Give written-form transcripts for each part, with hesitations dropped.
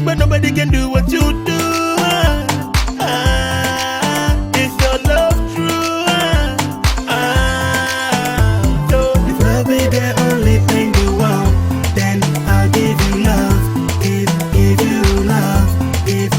But nobody can do what you do. Is your love true? So if love be the only thing you want, then I'll give you love. Give you love. Give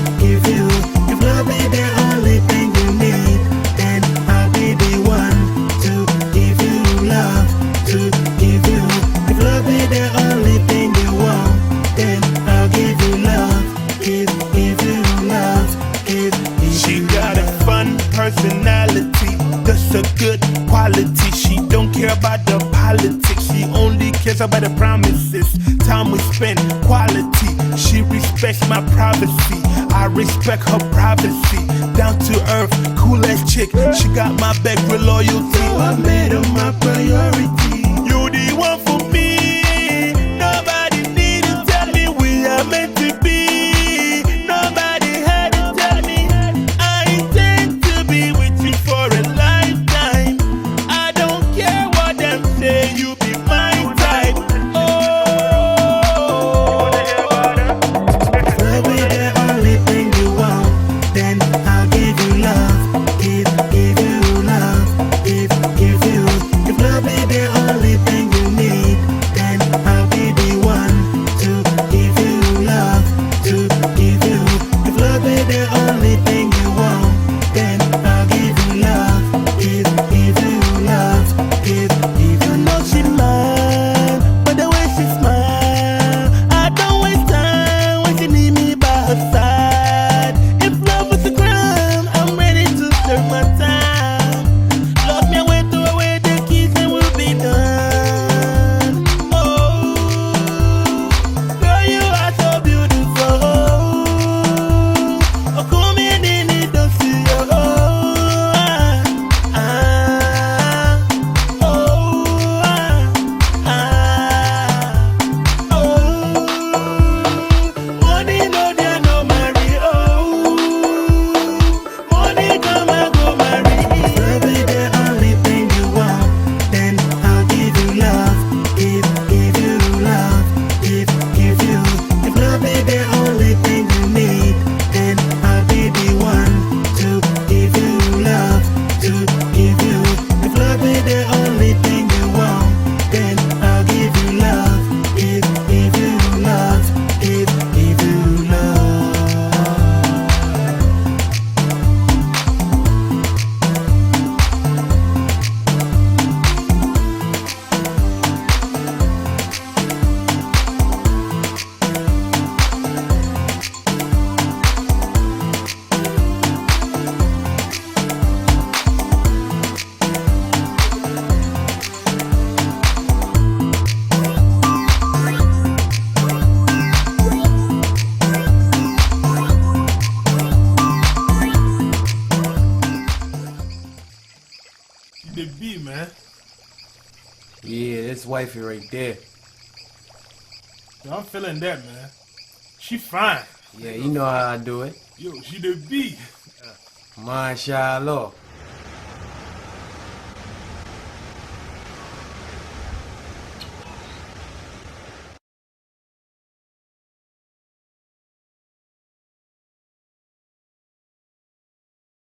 you. If love be the only thing you need, then I'll be the one to give you love. To give you. If love be the only thing you want, then I'll give you love. Give you love. She got a fun personality, that's a good quality. She don't care about the politics, she only cares about the promises. Time we spend, quality. She respects my privacy, I respect her privacy. Down to earth, cool as chick. She got my back with loyalty. So I made her my priority. You the one for me. Nobody need to tell me we are meant to be. The B, man. Yeah, that's wifey right there. Yo, I'm feeling that, man. She fine. Yeah, you know how I do it. Yo, she the B. Mashallah.